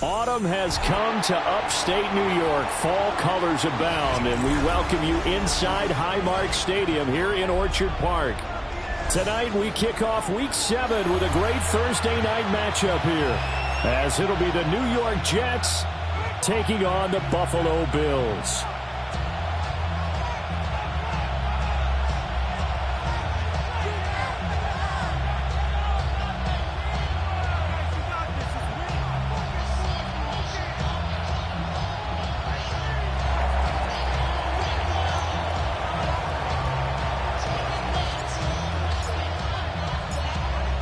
Autumn has come to upstate New York. Fall colors abound, and we welcome you inside Highmark Stadium here in Orchard Park. Tonight we kick off Week 7 with a great Thursday night matchup here, as it'll be the New York Jets taking on the Buffalo Bills.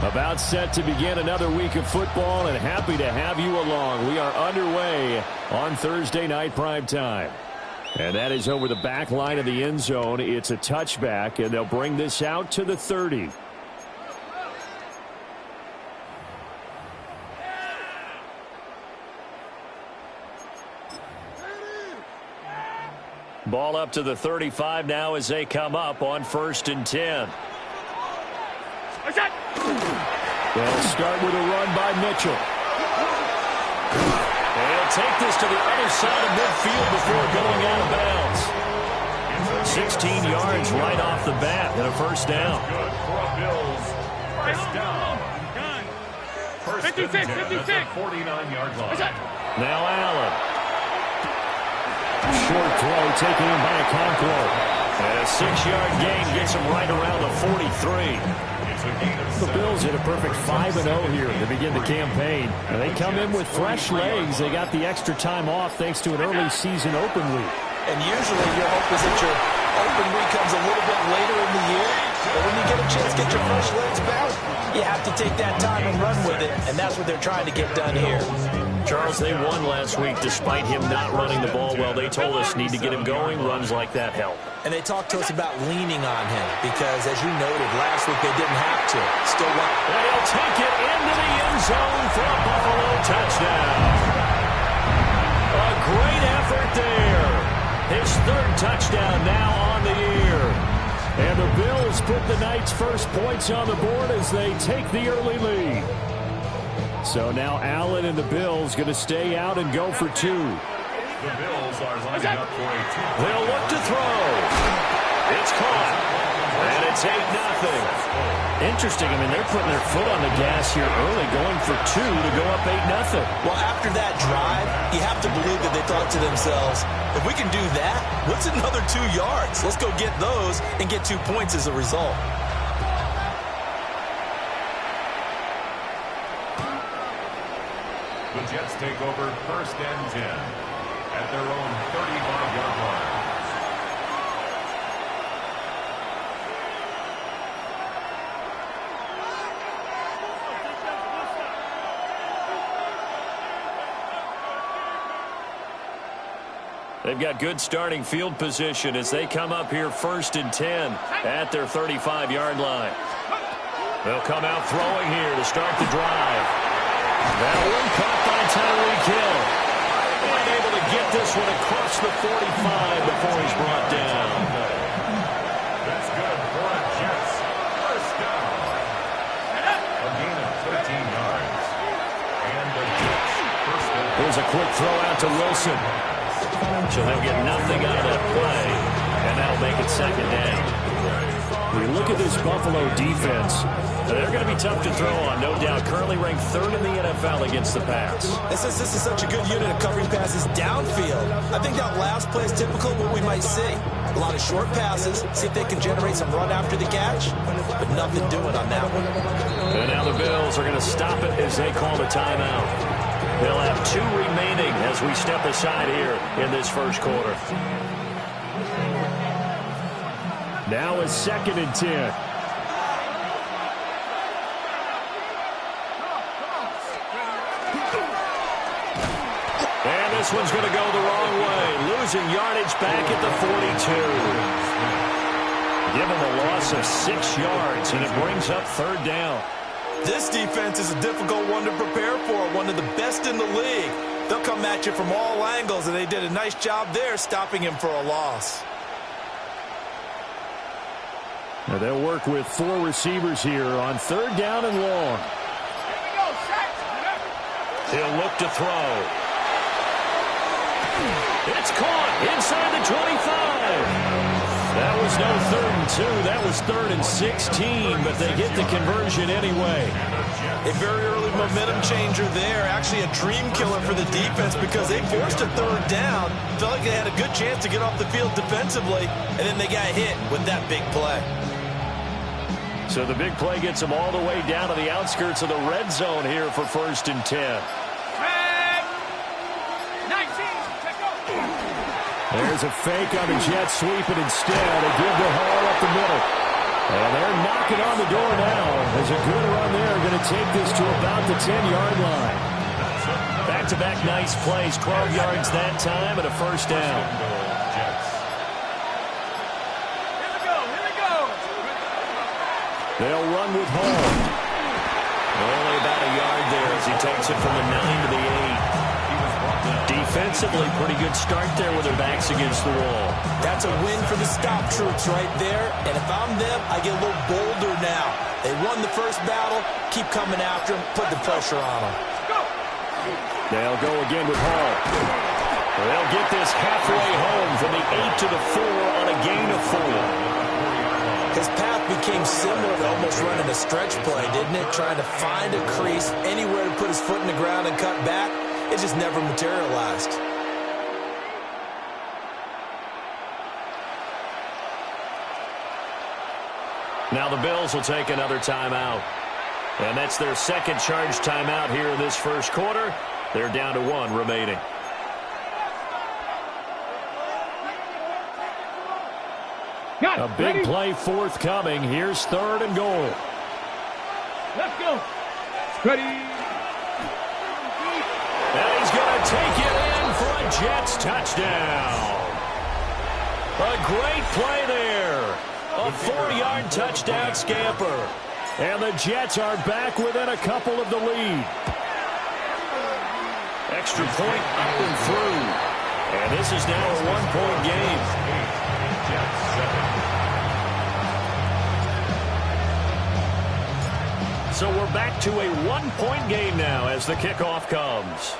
About set to begin another week of football, and happy to have you along. We are underway on Thursday night primetime. And that is over the back line of the end zone. It's a touchback, and they'll bring this out to the 30. Ball up to the 35 now as they come up on 1st and 10. They'll start with a run by Mitchell. They'll take this to the other side of midfield before going out of bounds. 16 yards right off the bat and a first down. First 56. 49-yard line. Now Allen. Short throw taken in by Okonkwo. And a 6-yard gain gets him right around the 43. The Bills hit a perfect 5-0 here to begin the campaign. And they come in with fresh legs. They got the extra time off thanks to an early season open week. And usually your hope is that your open week comes a little bit later in the year. But when you get a chance to get your fresh legs back, you have to take that time and run with it. And that's what they're trying to get done here. Charles, they won last week despite him not running the ball well. They told us need to get him going. Runs like that help. And they talked to us about leaning on him because, as you noted, last week they didn't have to. Still won. And he'll take it into the end zone for a Buffalo touchdown. A great effort there. His 3rd touchdown now on the year. And the Bills put the night's first points on the board as they take the early lead. So now Allen and the Bills going to stay out and go for 2. The Bills are lining up for a 2. They'll look to throw. It's caught. And it's 8-0. Interesting. I mean, they're putting their foot on the gas here early, going for 2 to go up 8-0. Well, after that drive, you have to believe that they thought to themselves, if we can do that, what's another 2 yards? Let's go get those and get 2 points as a result. The Jets take over 1st and 10 at their own 35-yard line. They've got good starting field position as they come up here 1st and 10 at their 35-yard line. They'll come out throwing here to start the drive. That one caught by Tyreek Hill. And able to get this one across the 45 before he's brought down. That's good for the Jets. First down. A gain of 13 yards. And the Jets first down. Here's a quick throw out to Wilson. So they'll get nothing out of that play, and that'll make it 2nd down. We look at this Buffalo defense. They're going to be tough to throw on, no doubt. Currently ranked 3rd in the NFL against the pass. This is such a good unit of covering passes downfield. I think that last play is typical of what we might see. A lot of short passes, see if they can generate some run after the catch, but nothing doing on that one. And now the Bills are going to stop it as they call the timeout. They'll have 2 remaining as we step aside here in this first quarter. Now it's 2nd and 10. And this one's going to go the wrong way. Losing yardage back at the 42. Give them a loss of 6 yards, and it brings up 3rd down. This defense is a difficult one to prepare for, one of the best in the league. They'll come at you from all angles, and they did a nice job there stopping him for a loss. Now they'll work with 4 receivers here on 3rd down and long. He'll look to throw. It's caught inside the 25. That was no 3rd and 2. That was 3rd and 16, but they get the conversion anyway. A very early momentum changer there. Actually a dream killer for the defense because they forced a 3rd down. Felt like they had a good chance to get off the field defensively, and then they got hit with that big play. So the big play gets them all the way down to the outskirts of the red zone here for 1st and 10. There's a fake on the Jets sweep, and instead they give the Hall up the middle. And they're knocking on the door now. There's a good run there. Going to take this to about the 10-yard line. Back-to-back nice plays. 12 yards that time and a 1st down. They'll run with Hall. Only about a yard there as he takes it from the 9 to the 8. Defensively, pretty good start there with their backs against the wall. That's a win for the stop troops right there. And if I'm them, I get a little bolder now. They won the first battle. Keep coming after them. Put the pressure on them. They'll go again with Hall. They'll get this halfway home from the 8 to the 4 on a gain of 4. His path became similar to almost running a stretch play, didn't it? Trying to find a crease, anywhere to put his foot in the ground and cut back. It just never materialized. Now the Bills will take another timeout. And that's their 2nd charge timeout here in this 1st quarter. They're down to 1 remaining. A big play forthcoming. Here's 3rd and goal. Let's go. Ready. And he's going to take it in for a Jets touchdown. A great play there. A 4-yard touchdown scamper. And the Jets are back within a couple of the lead. Extra point up and through. And this is now a 1-point game. So we're back to a 1-point game now as the kickoff comes.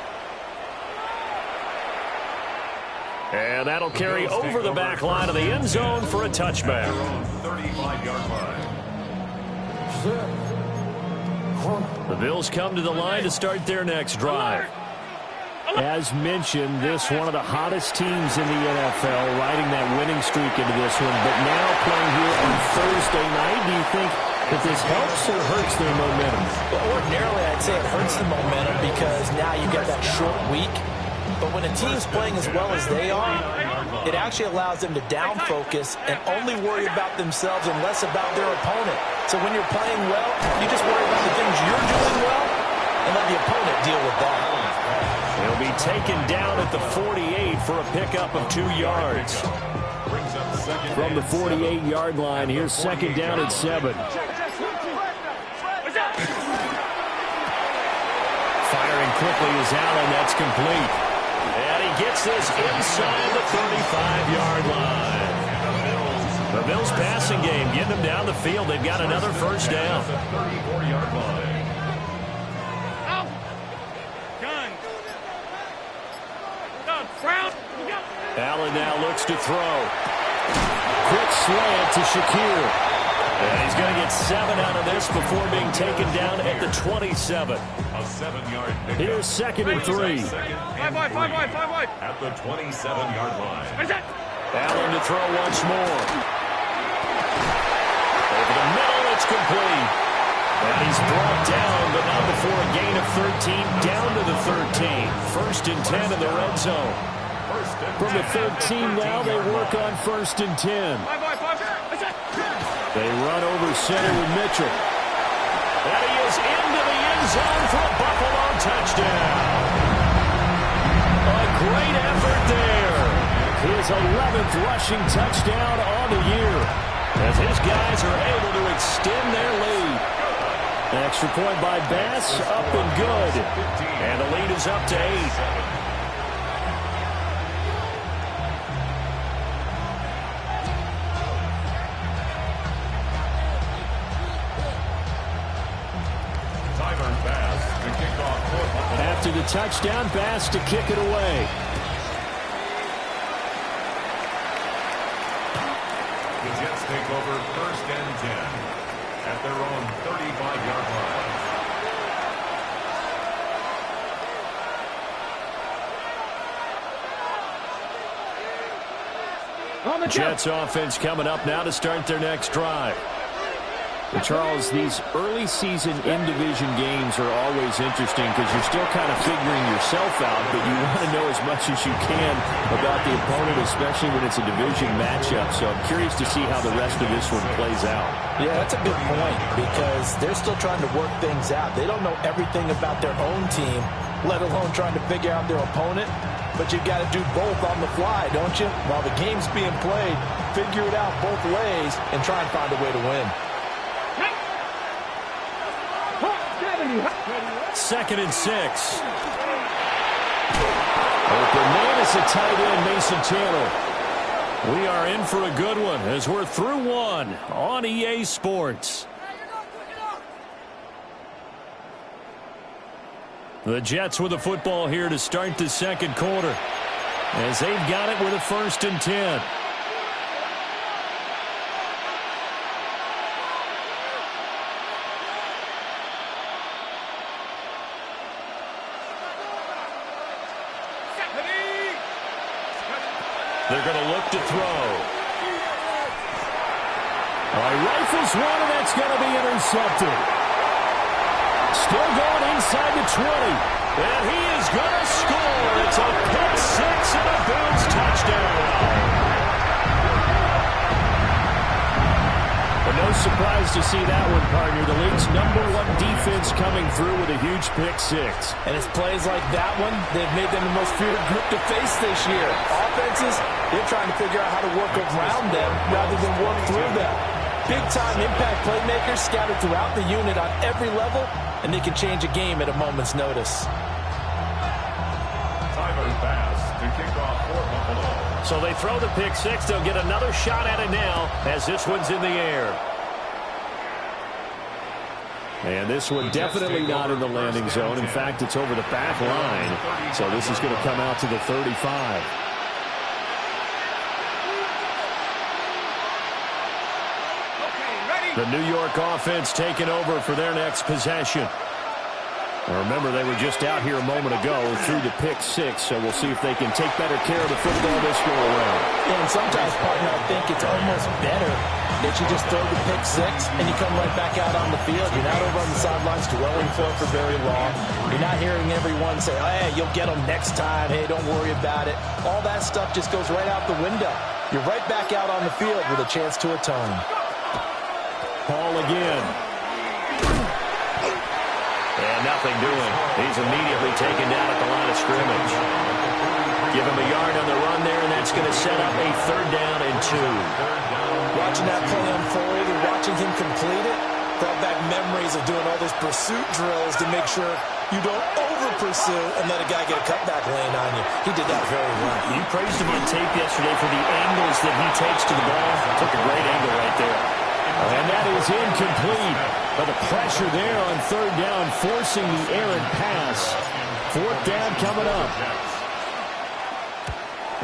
And that'll carry over the back line of the end zone for a touchback. 35-yard line. The Bills come to the line to start their next drive. As mentioned, this one of the hottest teams in the NFL, riding that winning streak into this one. But now playing here on Thursday night, do you think that this helps or hurts their momentum? Well, ordinarily, I'd say it hurts the momentum because now you get that short week. But when a team's playing as well as they are, it actually allows them to down focus and only worry about themselves and less about their opponent. So when you're playing well, you just worry about the things you're doing well and let the opponent deal with that. He'll be taken down at the 48 for a pickup of 2 yards. From the 48-yard line, here's 2nd down at 7. Firing quickly is Allen. That's complete. And he gets this inside the 35-yard line. The Bills passing game, getting them down the field. They've got another 1st down. 34-yard line. Allen now looks to throw. Quick slant to Shakir. And he's going to get 7 out of this before being taken down at the 27. A 7-yard pickup. Here's 2nd and 3. 5 wide. At the 27-yard line. Allen to throw once more. Over the middle, it's complete. And he's brought down, but not before a gain of 13, down to the 13. 1st and 10 in the red zone. From the 13 now, they work on 1st and 10. They run over center with Mitchell. And he is into the end zone for a Buffalo touchdown. A great effort there. His 11th rushing touchdown on the year, as his guys are able to extend their lead. An extra point by Bass, up and good. And the lead is up to 8. the touchdown pass to kick it away. The Jets take over 1st and 10 at their own 35-yard line. Jets offense coming up now to start their next drive. Charles, these early season in-division games are always interesting because you're still kind of figuring yourself out, but you want to know as much as you can about the opponent, especially when it's a division matchup. So I'm curious to see how the rest of this one plays out. Yeah, that's a good point because they're still trying to work things out. They don't know everything about their own team, let alone trying to figure out their opponent. But you've got to do both on the fly, don't you? While the game's being played, figure it out both ways and try and find a way to win. 2nd and 6. Open man is a tight end, Mason Taylor. We are in for a good one as we're through one on EA Sports. The Jets with the football here to start the 2nd quarter as they've got it with a 1st and 10. They're going to look to throw. Rifles one, and that's going to be intercepted. Still going inside the 20. And he is going to score. It's a pick six and a Bills touchdown. But no surprise to see that one, partner. The league's #1 defense coming through with a huge pick six. And it's plays like that one, they've made them the most feared group to face this year. Offenses, they're trying to figure out how to work around them rather than work through them. Big-time impact playmakers scattered throughout the unit on every level, and they can change a game at a moment's notice. Tyler's pass to kick off for Buffalo. So they throw the pick six. They'll get another shot at it now as this one's in the air. And this one definitely not in the landing zone. In fact, it's over the back line. So this is going to come out to the 35. The New York offense taking over for their next possession. Now remember, they were just out here a moment ago through the pick six, so we'll see if they can take better care of the football this go around. Yeah, and sometimes, partner, I think it's almost better that you just throw the pick six and you come right back out on the field. You're not over on the sidelines dwelling for very long. You're not hearing everyone say, oh, hey, you'll get them next time. Hey, don't worry about it. All that stuff just goes right out the window. You're right back out on the field with a chance to atone. Ball again. And nothing doing. He's immediately taken down at the line of scrimmage. Give him a yard on the run there, and that's going to set up a 3rd down and 2. Watching that play unfold and watching him complete it brought back memories of doing all those pursuit drills to make sure you don't over-pursue and let a guy get a cutback lane on you. He did that very well. You praised him on tape yesterday for the angles that he takes to the ball. Took a great angle right there. And that is incomplete. But the pressure there on 3rd down, forcing the errant pass. 4th down coming up.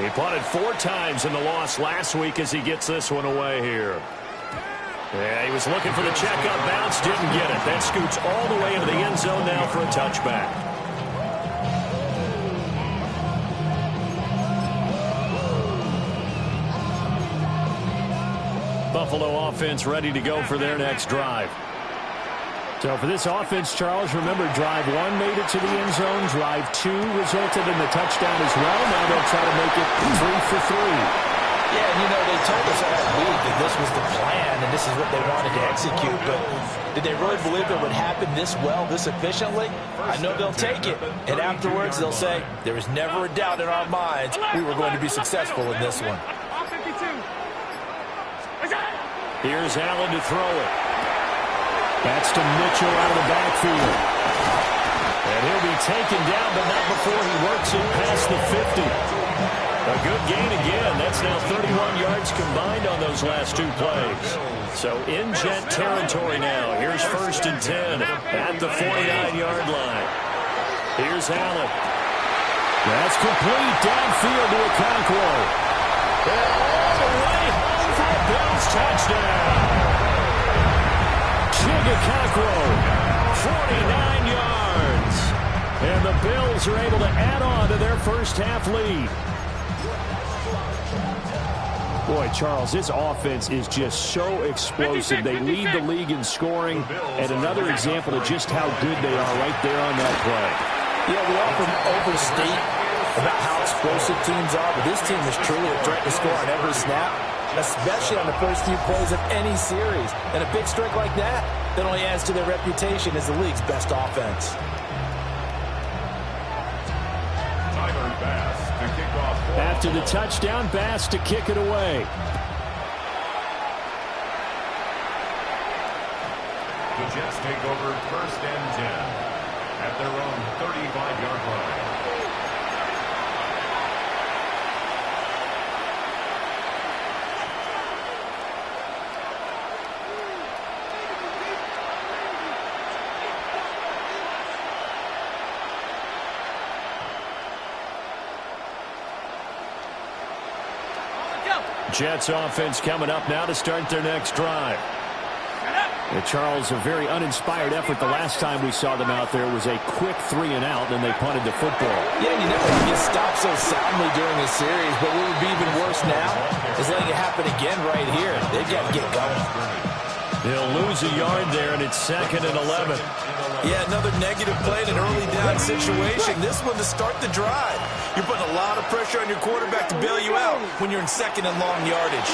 He punted 4 times in the loss last week as he gets this one away here. Yeah, he was looking for the checkup bounce, didn't get it. That scoots all the way into the end zone now for a touchback. Buffalo offense ready to go for their next drive. So for this offense, Charles, remember, drive 1 made it to the end zone. Drive 2 resulted in the touchdown as well. Now they'll try to make it 3 for 3. Yeah, and you know, they told us all week that this was the plan and this is what they wanted to execute. But did they really believe it would happen this well, this efficiently? I know they'll take it. And afterwards, they'll say, there was never a doubt in our minds we were going to be successful in this one. Here's Allen to throw it. That's to Mitchell out of the backfield. And he'll be taken down, but not before he works it past the 50. A good gain again. That's now 31 yards combined on those last 2 plays. So in Jet territory now. Here's 1st and 10 at the 49-yard line. Here's Allen. That's complete downfield to Okonkwo. And all the way home for a Bills touchdown. Okonkwo, 49 yards. And the Bills are able to add on to their first half lead. Boy, Charles, this offense is just so explosive. They lead the league in scoring, and another example of just how good they are right there on that play. Yeah, we often overstate about how explosive teams are, but this team is truly a threat to score on every snap, especially on the first few plays of any series. And a big streak like that only adds to their reputation as the league's best offense. After the touchdown, Bass to kick it away. The Jets take over 1st and 10 at their own 35-yard line. Jets offense coming up now to start their next drive. Charles, a very uninspired effort. The last time we saw them out there was a quick 3-and-out, and they punted the football. Yeah, you never get stopped so soundly during a series, but what would be even worse now is letting it happen again right here. They've got to get going. They'll lose a yard there, and it's 2nd and 11. Yeah, another negative play in an early down situation. This one to start the drive. You're putting a lot of pressure on your quarterback to bail you out when you're in 2nd and long yardage.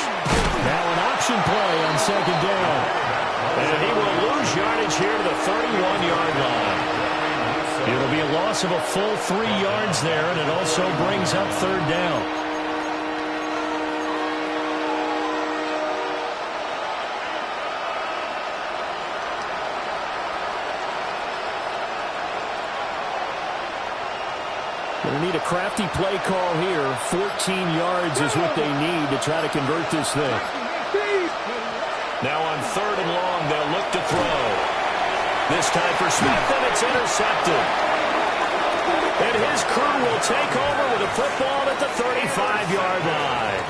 Now an option play on 2nd down. And he will lose yardage here to the 31-yard line. It'll be a loss of a full 3 yards there, and it also brings up 3rd down. Going to need a crafty play call here. 14 yards is what they need to try to convert this thing. Now on 3rd and long, they'll look to throw. This time for Smith, and it's intercepted. And his crew will take over with a football at the 35-yard line.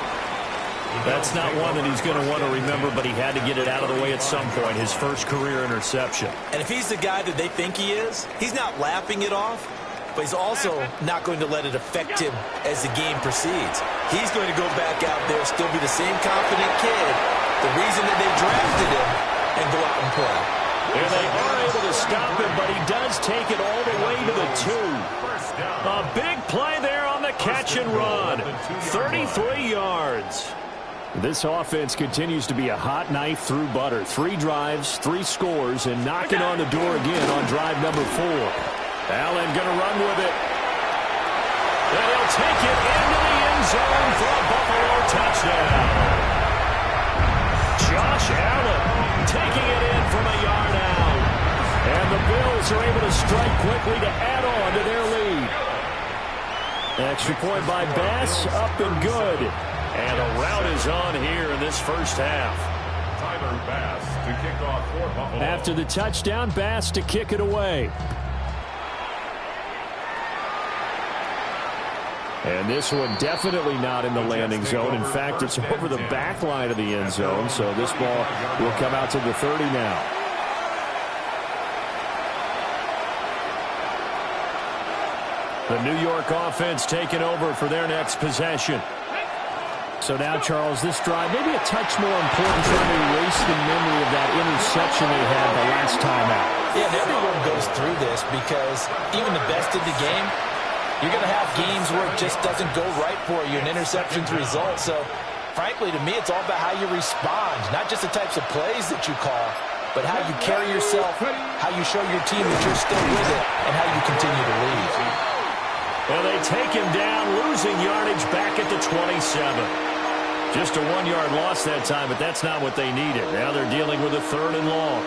That's not one that he's going to want to remember, but he had to get it out of the way at some point, his first career interception. And if he's the guy that they think he is, he's not laughing it off, but he's also not going to let it affect him as the game proceeds. He's going to go back out there, still be the same confident kid, the reason that they drafted him, and go out and play. And they are able to stop him, but he does take it all the way to the 2. A big play there on the catch and run. 33 yards. This offense continues to be a hot knife through butter. 3 drives, 3 scores, and knocking on the door again on drive number 4. Allen going to run with it. And he'll take it into the end zone for a Buffalo touchdown. Josh Allen taking it in from a yard out. And the Bills are able to strike quickly to add on to their lead. Extra point by Bass, up and good. And a rout is on here in this first half. Tyler Bass to kick off for Buffalo. After the touchdown, Bass to kick it away. And this one definitely not in the landing zone. In fact, it's over the back line of the end zone. So this ball will come out to the 30 now. The New York offense taking over for their next possession. So now, Charles, this drive maybe a touch more important, trying to erase the memory of that interception they had the last time out. Yeah, and everyone goes through this because even the best in the game, you're going to have games where it just doesn't go right for you, and interceptions result. So, frankly, to me, it's all about how you respond, not just the types of plays that you call, but how you carry yourself, how you show your team that you're still with it, and how you continue to lead. Well, they take him down, losing yardage back at the 27. Just a 1-yard loss that time, but that's not what they needed. Now they're dealing with a 3rd and long.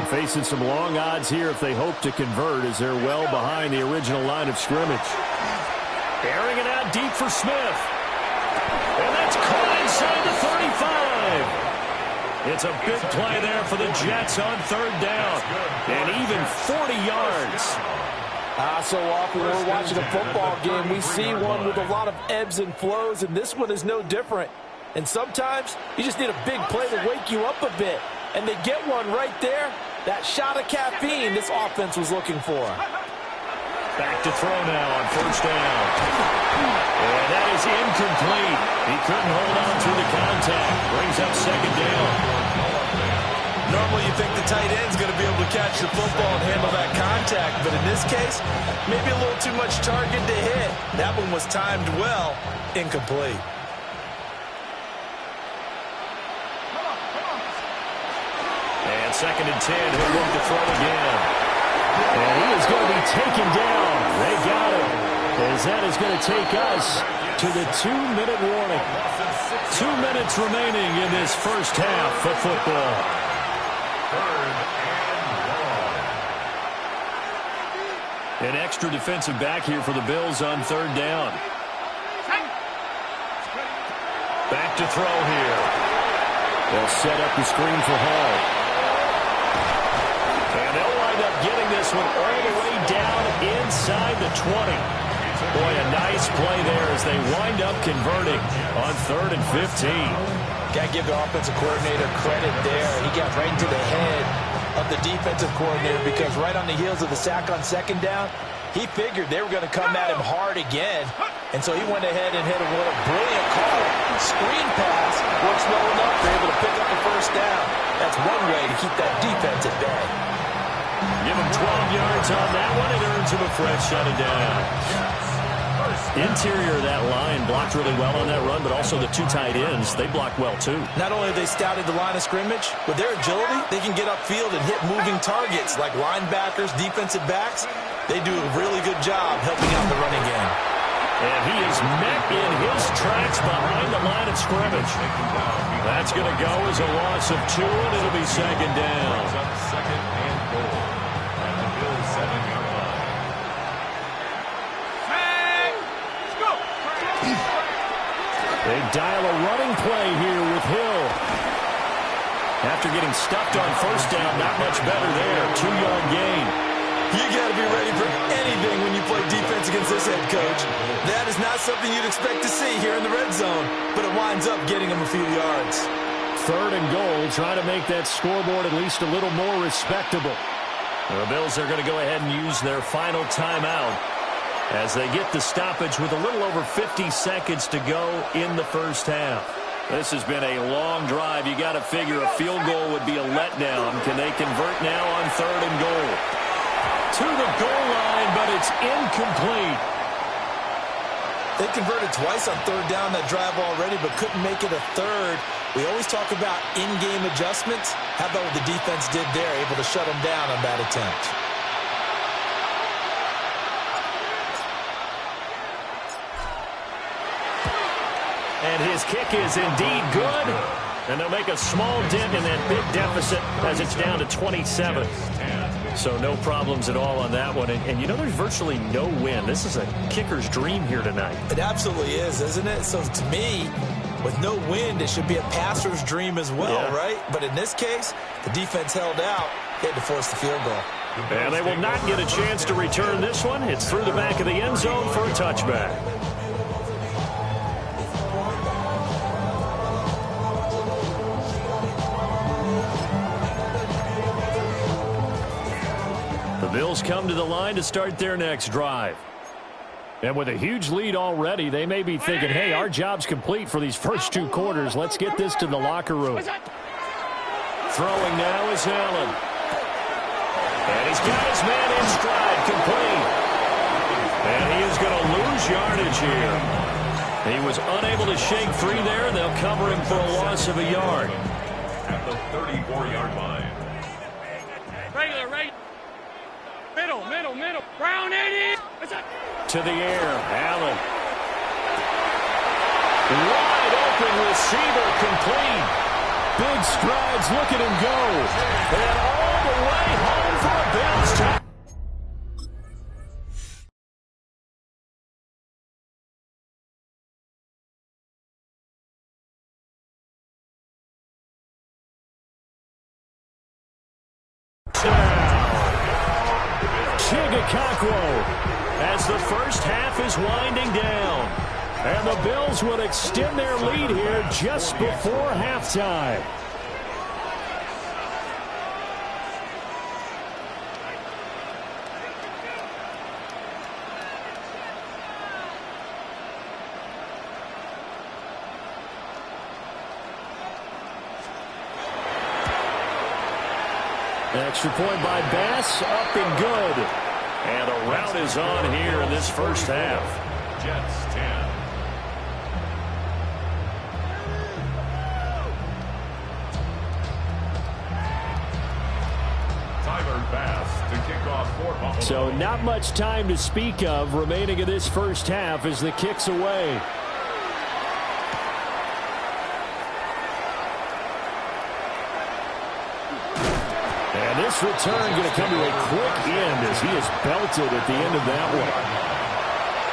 Facing some long odds here if they hope to convert, as they're well behind the original line of scrimmage. Airing it out deep for Smith. And that's caught inside the 35. It's a big play there for the Jets on 3rd down. And even 40 yards. So often when we're watching a football game, we see one with a lot of ebbs and flows, and this one is no different. And sometimes you just need a big play to wake you up a bit. And they get one right there. That shot of caffeine this offense was looking for. Back to throw now on first down. And that is incomplete. He couldn't hold on through the contact. Brings up second down. Normally you think the tight end's going to be able to catch the football and handle that contact, but in this case, maybe a little too much target to hit. That one was timed well, incomplete. And second and 10, he'll look to throw again. And he is going to be taken down. They got him. As that is going to take us to the 2-minute warning. 2 minutes remaining in this first half of football. An extra defensive back here for the Bills on third down. Back to throw here. They'll set up the screen for Hall. And they'll wind up getting this one all the way down inside the 20. Boy, a nice play there as they wind up converting on 3rd and 15. Got to give the offensive coordinator credit there. He got right into the head of the defensive coordinator because right on the heels of the sack on second down, he figured they were going to come at him hard again. And so he went ahead and hit him with a brilliant call. Screen pass works well enough. They're able to pick up the first down. That's one way to keep that defense at bay. Give him 12 yards on that one. It earns him a fresh shut it down. Interior of that line blocked really well on that run, but also the two tight ends, they blocked well too. Not only have they scouted the line of scrimmage, with their agility, they can get upfield and hit moving targets like linebackers, defensive backs. They do a really good job helping out the running game. And he is met in his tracks behind the line of scrimmage. That's going to go as a loss of 2, and it'll be second down. Second and goal. And the Bills 7-yard line. They dial a running play here with Hill. After getting stuffed on first down, not much better there. 2-yard gain. You got to be ready for anything when you play defense against this head coach. That is not something you'd expect to see here in the red zone, but it winds up getting him a few yards. 3rd and goal, trying to make that scoreboard at least a little more respectable. The Bills are going to go ahead and use their final timeout as they get the stoppage with a little over 50 seconds to go in the first half. This has been a long drive. You got to figure a field goal would be a letdown. Can they convert now on 3rd and goal? To the goal line, but it's incomplete. They converted twice on 3rd down that drive already, but couldn't make it a 3rd. We always talk about in-game adjustments. How about what the defense did there, able to shut them down on that attempt? And his kick is indeed good. And they'll make a small dent in that big deficit as it's down to 27. So no problems at all on that one. And you know, there's virtually no wind. This is a kicker's dream here tonight. It absolutely is, isn't it? So to me, with no wind, it should be a passer's dream as well, right? But in this case, the defense held out. They had to force the field goal. And they will not get a chance to return this one. It's through the back of the end zone for a touchback. Bills come to the line to start their next drive. And with a huge lead already, they may be thinking, hey, our job's complete for these first 2 quarters. Let's get this to the locker room. Throwing now is Allen. And he's got his man in stride, complete. And he is going to lose yardage here. He was unable to shake free there. They'll cover him for a loss of a yard. At the 34-yard line. Regular. Middle. Brown 80. To the air, Allen. Wide open receiver, complete. Big strides, look at him go. And all the way home for a Bills touchdown. as the first half is winding down. And the Bills will extend their lead here just before halftime. Extra point by Bass, up and good. And a rout is on here in this first half. Jets 10. To kick off for Buffalo. So not much time to speak of remaining in this first half as the kick's away. And this return going to come to a quick end as he is belted at the end of that one.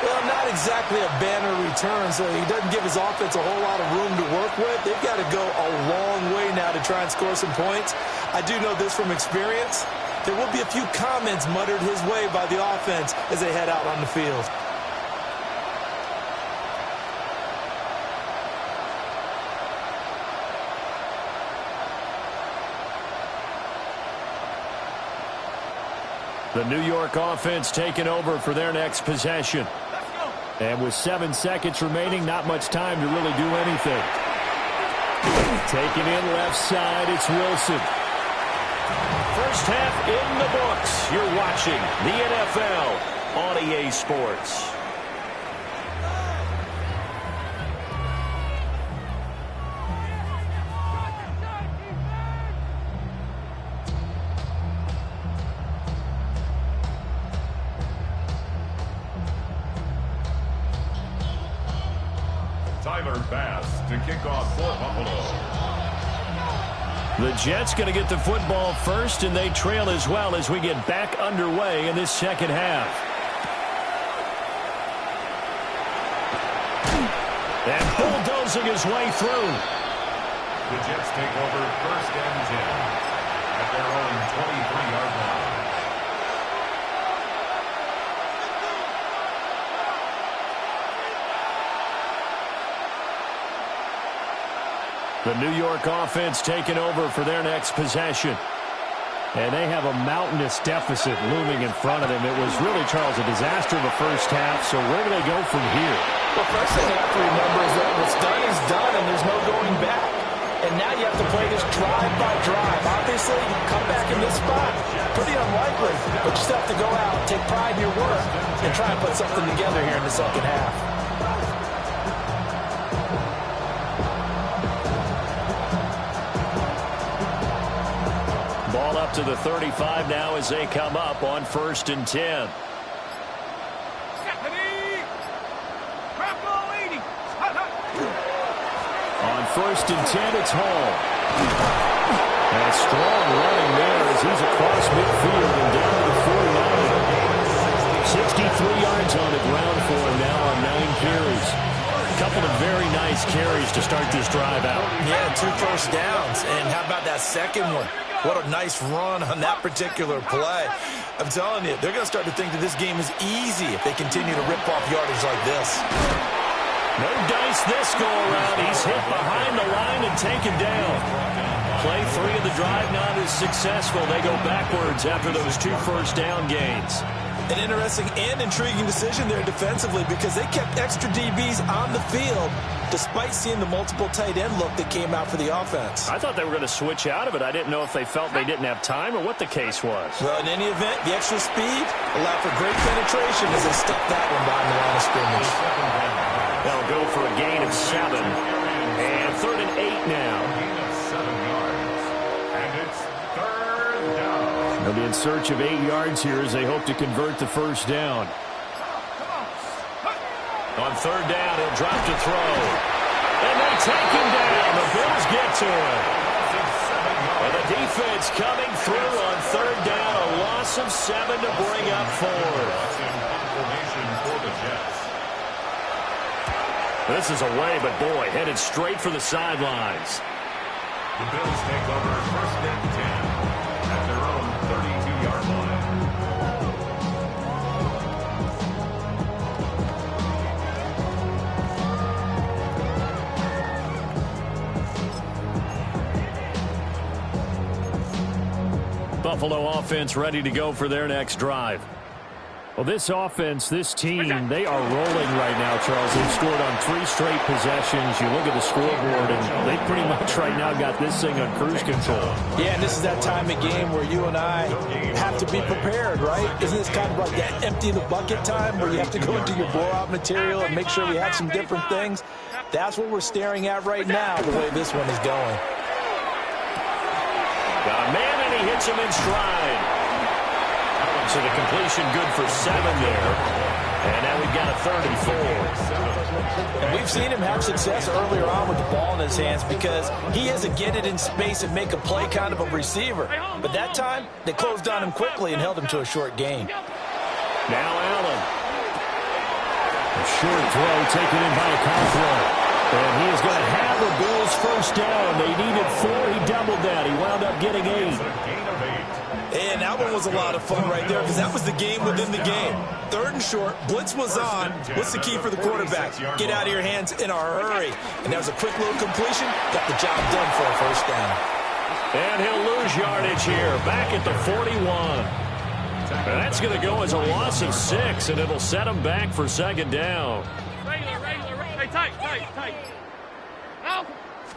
Well, not exactly a banner return, so he doesn't give his offense a whole lot of room to work with. They've got to go a long way now to try and score some points. I do know this from experience. There will be a few comments muttered his way by the offense as they head out on the field. The New York offense taking over for their next possession. And with 7 seconds remaining, not much time to really do anything. Taking in left side, it's Wilson. First half in the books. You're watching the NFL on EA Sports. Bass to kick off for Buffalo. The Jets going to get the football first, and they trail as well as we get back underway in this second half. And bulldozing his way through. The Jets take over first and 10 at their own 23-yard line. The New York offense taking over for their next possession. And they have a mountainous deficit looming in front of them. It was really, Charles, a disaster of a first half. So where do they go from here? Well, first thing you have to remember is that what's done is done, and there's no going back. And now you have to play this drive by drive. Obviously, come back in this spot. Pretty unlikely, but you still have to go out, take pride in your work, and try and put something together here in the second half. Ball up to the 35 now as they come up on first and 10. On first and 10, it's Hall. And strong running there as he's across midfield and down to the 49. 63 yards on the ground for him now on 9 carries. A couple of very nice carries to start this drive out. Yeah, 2 first downs. And how about that second one? What a nice run on that particular play. I'm telling you, they're going to start to think that this game is easy if they continue to rip off yardage like this. No dice this go-around. He's hit behind the line and taken down. Play 3 of the drive not as successful. They go backwards after those 2 first down gains. An interesting and intriguing decision there defensively because they kept extra DBs on the field despite seeing the multiple tight end look that came out for the offense. I thought they were going to switch out of it. I didn't know if they felt they didn't have time or what the case was. Well, in any event, the extra speed allowed for great penetration as they stuck that one behind the line of scrimmage. They'll go for a gain of 7. And 3rd and 8 now. Gain of 7 yards. And it's 3rd down. They'll be in search of 8 yards here as they hope to convert the first down. On 3rd down, he'll drop to throw. And they take him down. The Bills get to him. And the defense coming through on 3rd down. A loss of 7 to bring up 4th. Confirmation for the Jets. This is away, but boy, headed straight for the sidelines. The Bills take over first and 10 at their own 32-yard line. Buffalo offense ready to go for their next drive. Well, this offense, this team, they are rolling right now, Charles. They've scored on 3 straight possessions. You look at the scoreboard, and they pretty much right now got this thing on cruise control. Yeah, and this is that time of game where you and I have to be prepared, right? Isn't this kind of like that empty the bucket time where you have to go into your blowout material and make sure we have some different things? That's what we're staring at right now, the way this one is going. Got a man, and he hits him in stride. So the completion good for 7 there. And now we've got a 3rd and 4. And we've seen him have success earlier on with the ball in his hands because he has to get it in space and make a play kind of a receiver. But that time, they closed on him quickly and held him to a short gain. Now Allen. A short throw taken in by a Cockrell. And he is going to have the Bills first down. They needed 4. He doubled that. He wound up getting 8. And that one was a lot of fun right there because that was the game within the game. 3rd and short, blitz was on. What's the key for the quarterback? Get out of your hands in a hurry. And that was a quick little completion. Got the job done for a first down. And he'll lose yardage here, back at the 41. And that's going to go as a loss of 6, and it'll set him back for 2nd down. Regular. Hey, tight. Now,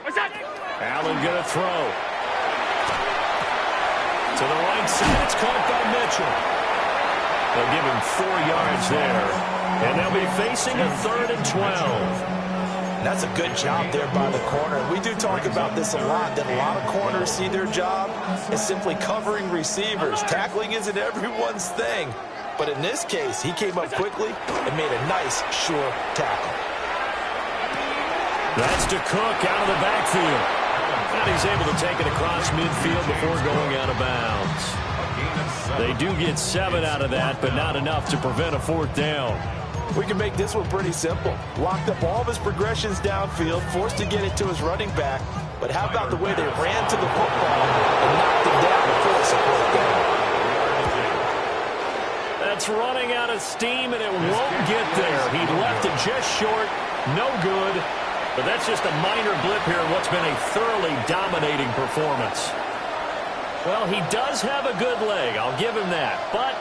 what's that? Allen going to throw. To the right side, it's caught by Mitchell. They'll give him 4 yards there. And they'll be facing a 3rd and 12. That's a good job there by the corner. We do talk about this a lot, that a lot of corners see their job as simply covering receivers. Tackling isn't everyone's thing. But in this case, he came up quickly and made a nice, sure tackle. That's to Cook out of the backfield. And he's able to take it across midfield before going out of bounds. They do get 7 out of that, but not enough to prevent a 4th down. We can make this one pretty simple. Locked up all of his progressions downfield, forced to get it to his running back. But how about the way they ran to the football and knocked him down before it's a 4th down? That's running out of steam, and it won't get there. He left it just short. No good. But that's just a minor blip here in what's been a thoroughly dominating performance. Well, he does have a good leg. I'll give him that. But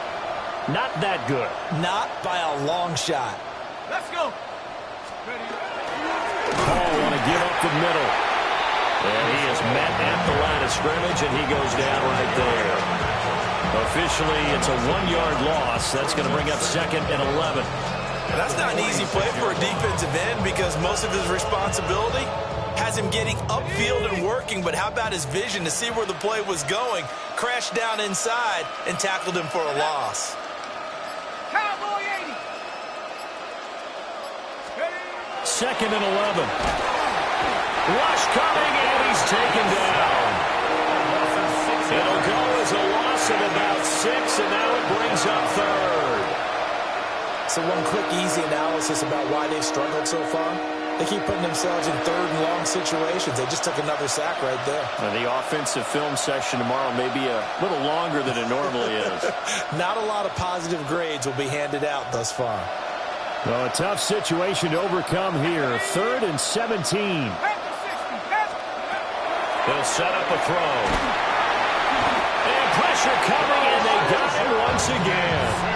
not that good. Not by a long shot. Let's go. Paul want to give up the middle. And he is met at the line of scrimmage, and he goes down right there. Officially, it's a 1-yard loss. That's going to bring up 2nd and 11. That's not an easy play for a defensive end because most of his responsibility has him getting upfield and working, but how about his vision to see where the play was going, crashed down inside, and tackled him for a loss. Cowboy 80. 2nd and 11. Rush coming, and he's taken down. It'll go as a loss of about 6, and now it brings up 3rd. So one quick, easy analysis about why they've struggled so far. They keep putting themselves in 3rd and long situations. They just took another sack right there. The offensive film session tomorrow may be a little longer than it normally is. Not a lot of positive grades will be handed out thus far. Well, a tough situation to overcome here. 3rd and 17. They'll set up a throw. And pressure coming, and they got him once again.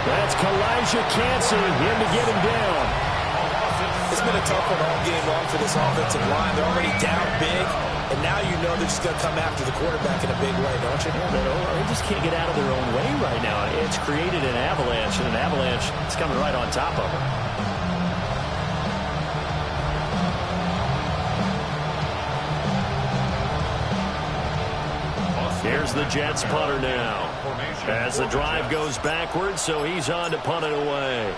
That's Kalijah Cansey in to get him down. It's been a tough one all game long for this offensive line. They're already down big, and now you know they're just going to come after the quarterback in a big way, don't you? Yeah, they just can't get out of their own way right now. It's created an avalanche, and an avalanche is coming right on top of them. Here's the Jets punter now. As the drive goes backwards, so he's on to punt it away.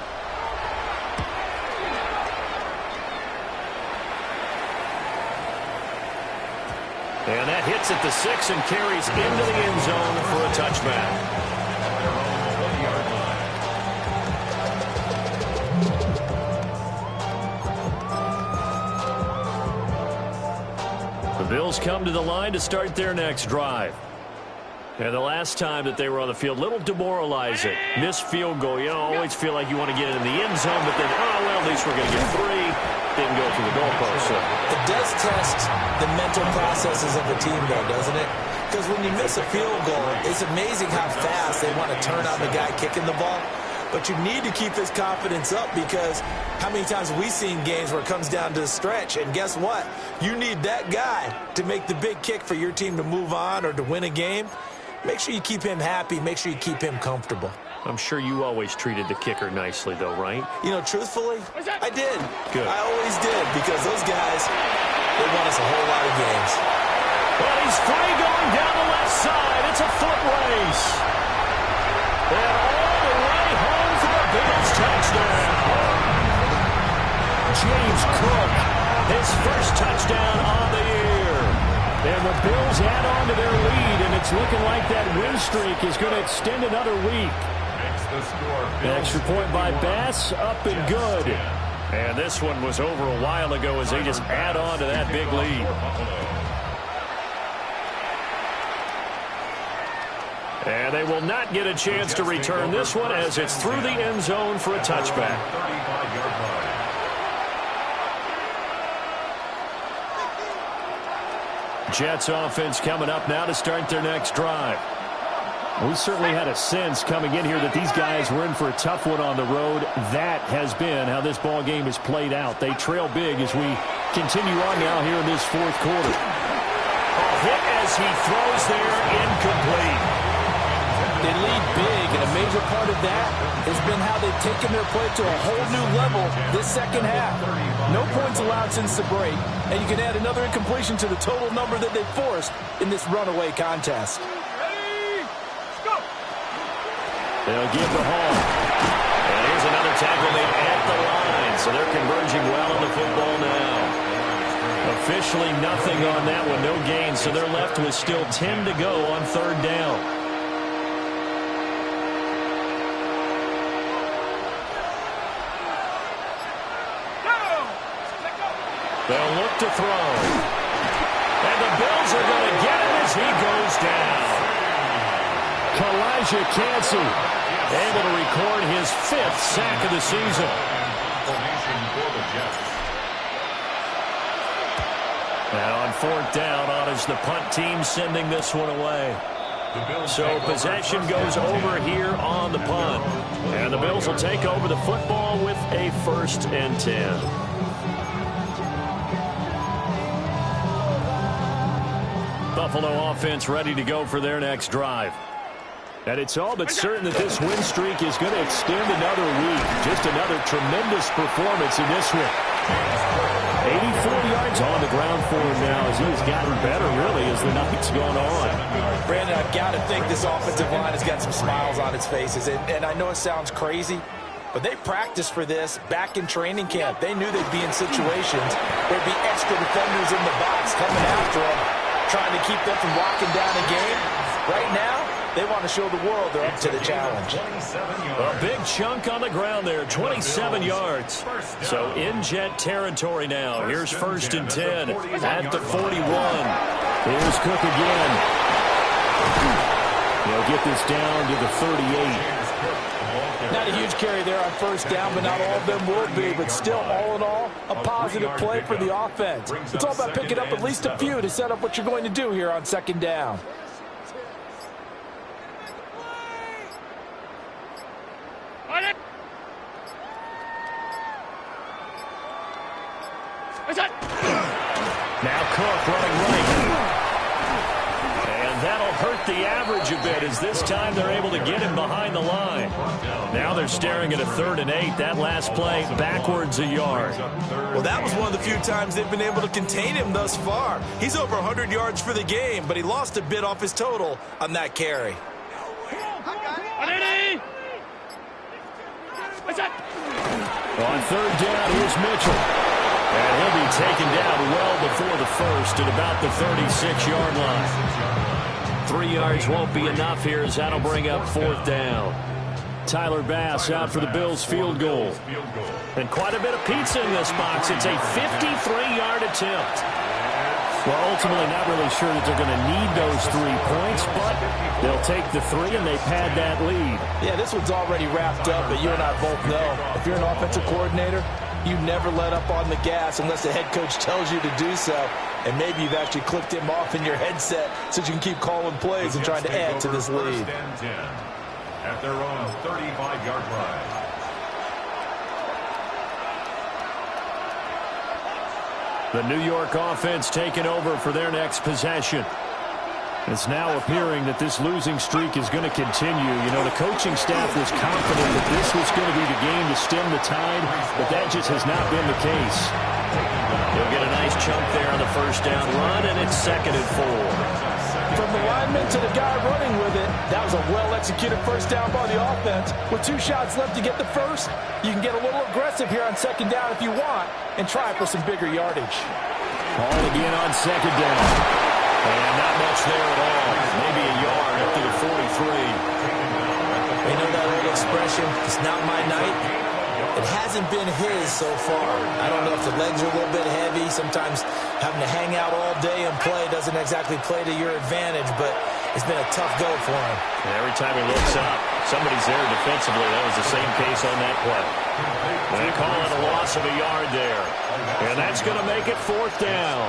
And that hits at the 6 and carries into the end zone for a touchback. The Bills come to the line to start their next drive. And the last time that they were on the field, a little demoralizing. Missed field goal. You always feel like you want to get it in the end zone, but then, oh, well, at least we're going to get 3. Didn't go through the goalpost. So. It does test the mental processes of a team, though, doesn't it? Because when you miss a field goal, it's amazing how fast they want to turn on the guy kicking the ball. But you need to keep his confidence up, because how many times have we seen games where it comes down to the stretch? And guess what? You need that guy to make the big kick for your team to move on or to win a game. Make sure you keep him happy. Make sure you keep him comfortable. I'm sure you always treated the kicker nicely, though, right? You know, truthfully, I did. Good. I always did, because those guys, they won us a whole lot of games. Well, he's free going down the left side. It's a foot race. And all the way home for a Bills touchdown. James Cook, his first touchdown on the year. And the Bills add on to their lead, and it's looking like that win streak is going to extend another week. An extra point by Bass, up and good. And this one was over a while ago as they just add on to that big lead. And they will not get a chance to return this one as it's through the end zone for a touchback. Jets offense coming up now to start their next drive. We certainly had a sense coming in here that these guys were in for a tough one on the road. That has been how this ball game is played out. They trail big as we continue on now here in this fourth quarter. A hit as he throws there, incomplete. They lead big, and a major part of that has been how they've taken their play to a whole new level this second half. No points allowed since the break, and you can add another incompletion to the total number that they forced in this runaway contest. They'll give the home. And here's another tackle made at the line, so they're converging well on the football now. Officially nothing on that one, no gain, so they're left with still 10 to go on third down. They'll look to throw. And the Bills are going to get him as he goes down. Elijah Cansey able to record his 5th sack of the season. Now on fourth down, is the punt team sending this one away. So possession goes over here on the punt. And the Bills will take over the football with a 1st and 10. Buffalo offense ready to go for their next drive. And it's all but certain that this win streak is going to extend another week. Just another tremendous performance in this one. 84 yards on the ground for him now as he's gotten better, really, as the night's gone on. Brandon, I've got to think this offensive line has got some smiles on its faces. And I know it sounds crazy, but they practiced for this back in training camp. They knew they'd be in situations where there'd be extra defenders in the box coming after them, trying to keep them from locking down a game. Right now, they want to show the world they're up to the challenge. A big chunk on the ground there, 27 yards. So in Jet territory now. Here's 1st and 10 at the 41. Here's Cook again. They'll get this down to the 38. Not a huge carry there on 1st down, but not all of them will be. But still, all in all, a positive play for the offense. It's all about picking up at least a few to set up what you're going to do here on 2nd down. Now Cook running right. And that'll hurt the average a bit as this time they're able to get him behind the line. Now they're staring at a 3rd and 8. That last play backwards a yard. Well, that was one of the few times they've been able to contain him thus far. He's over 100 yards for the game, but he lost a bit off his total on that carry. On 3rd down, here's Mitchell. And he'll be taken down well before the 1st at about the 36-yard line. 3 yards won't be enough here as that'll bring up 4th down. Tyler Bass out for the Bills field goal. And quite a bit of pizza in this box. It's a 53-yard attempt. Well, ultimately not really sure that they're going to need those 3 points, but they'll take the 3 and they pad that lead. Yeah, this one's already wrapped up, but you and I both know if you're an offensive coordinator, you never let up on the gas unless the head coach tells you to do so. And maybe you've actually clicked him off in your headset so you can keep calling plays and trying to add to this lead. First and 10 at their own 35-yard line. The New York offense taking over for their next possession. It's now appearing that this losing streak is going to continue. You know, the coaching staff was confident that this was going to be the game to stem the tide, but that just has not been the case. He'll get a nice chunk there on the first down run, and it's 2nd and 4. From the lineman to the guy running with it, that was a well-executed first down by the offense. With 2 shots left to get the first, you can get a little aggressive here on 2nd down if you want and try for some bigger yardage. Ball again on 2nd down. And not much there at all. Maybe a yard up to the 43. You know that old expression, it's not my night? It hasn't been his so far. I don't know if the legs are a little bit heavy. Sometimes having to hang out all day and play doesn't exactly play to your advantage, but it's been a tough go for him. And every time he looks up, somebody's there defensively. That was the same case on that play. And they call it a loss of a yard there. And that's going to make it 4th down.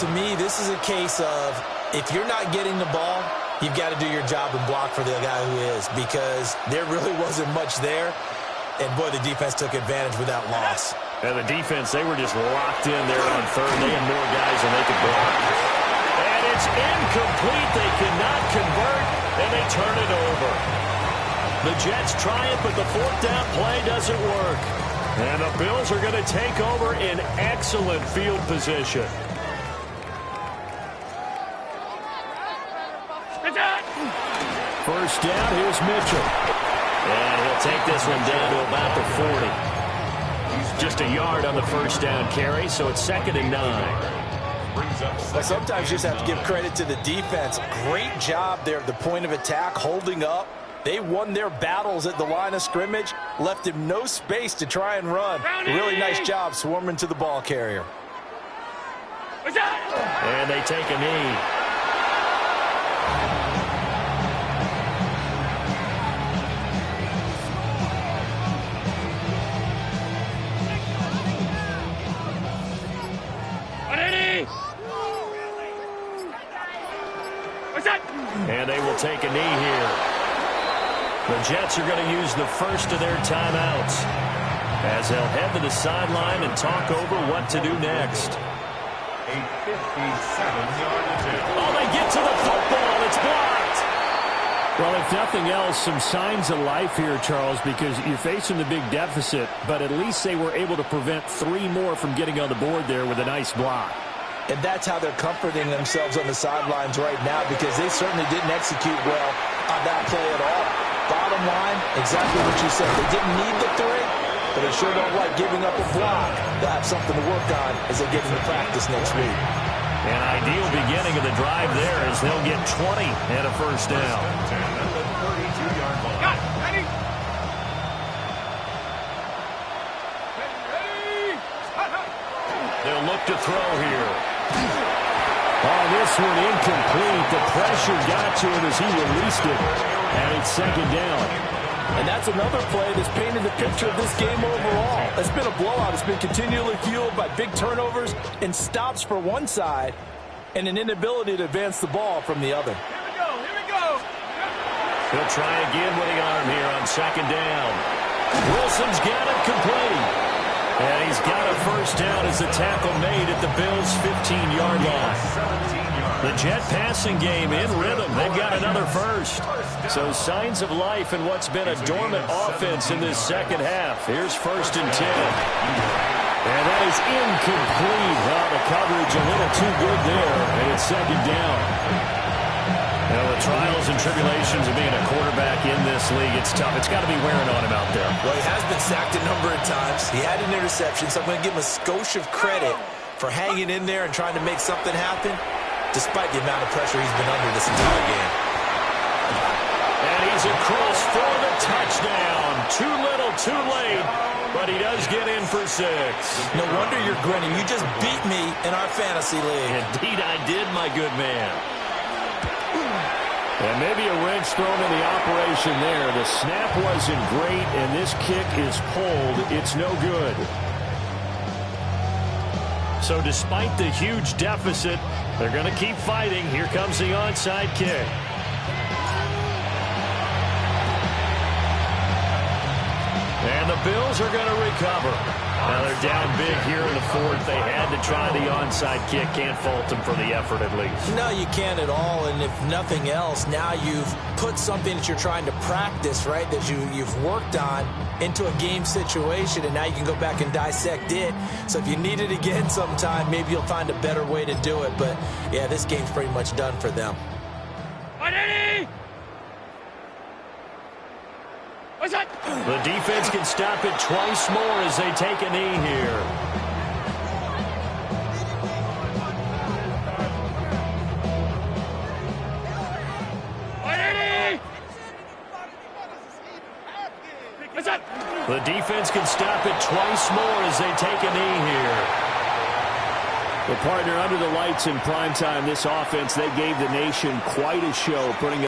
To me, this is a case of if you're not getting the ball, you've got to do your job and block for the guy who is, because there really wasn't much there. And, boy, the defense took advantage with that loss. And the defense, they were just locked in there on 3rd. They had more guys than they could block. And it's incomplete. They cannot convert, and they turn it over. The Jets try it, but the 4th down play doesn't work. And the Bills are going to take over in excellent field position. First down, here's Mitchell. And he'll take this one down to about the 40. Just a yard on the first down carry, so it's 2nd and 9. Well, sometimes you just have to give credit to the defense. Great job there at the point of attack, holding up. They won their battles at the line of scrimmage, left him no space to try and run. Really nice job swarming to the ball carrier. And they take a knee. And they will take a knee here. The Jets are going to use the first of their timeouts as they'll head to the sideline and talk over what to do next. A 57-yard attempt. Oh, they get to the football. It's blocked. Well, if nothing else, some signs of life here, Charles, because you're facing the big deficit, but at least they were able to prevent 3 more from getting on the board there with a nice block. And that's how they're comforting themselves on the sidelines right now, because they certainly didn't execute well on that play at all. Bottom line, exactly what you said. They didn't need the 3, but they sure don't like giving up a block. They'll have something to work on as they get into practice next week. An ideal beginning of the drive there as they'll get 20 and a first down. At the 32-yard line. Got it. Ready? They'll look to throw here. Oh, this one incomplete. The pressure got to him as he released it. And it's 2nd down. And that's another play that's painted the picture of this game overall. It's been a blowout. It's been continually fueled by big turnovers and stops for one side and an inability to advance the ball from the other. Here we go. Here we go. He'll try again with the arm here on 2nd down. Wilson's got it complete. And he's got a first down as the tackle made at the Bills' 15-yard line. The Jet passing game in rhythm. They've got another first. So signs of life in what's been a dormant offense in this second half. Here's 1st and 10. And that is incomplete. Well, the coverage a little too good there. And it's 2nd down. Now, the trials and tribulations of being a quarterback in this league, it's tough. It's got to be wearing on him out there. Well, he has been sacked a number of times. He had an interception, so I'm going to give him a skosh of credit for hanging in there and trying to make something happen, despite the amount of pressure he's been under this entire game. And he's across for the touchdown. Too little, too late, but he does get in for 6. No wonder you're grinning. You just beat me in our fantasy league. Indeed, I did, my good man. And maybe a wrench thrown in the operation there. The snap wasn't great, and this kick is pulled. It's no good. So despite the huge deficit, they're going to keep fighting. Here comes the onside kick. And the Bills are going to recover. Now they're down big here in the fourth. They had to try the onside kick. Can't fault them for the effort at least. No, you can't at all. And if nothing else, now you've put something that you're trying to practice, right, that you've worked on into a game situation, and now you can go back and dissect it. So if you need it again sometime, maybe you'll find a better way to do it. But, yeah, this game's pretty much done for them. The defense can stop it twice more as they take a knee here. The defense can stop it twice more as they take a knee here. The partner under the lights in primetime, this offense, they gave the nation quite a show, putting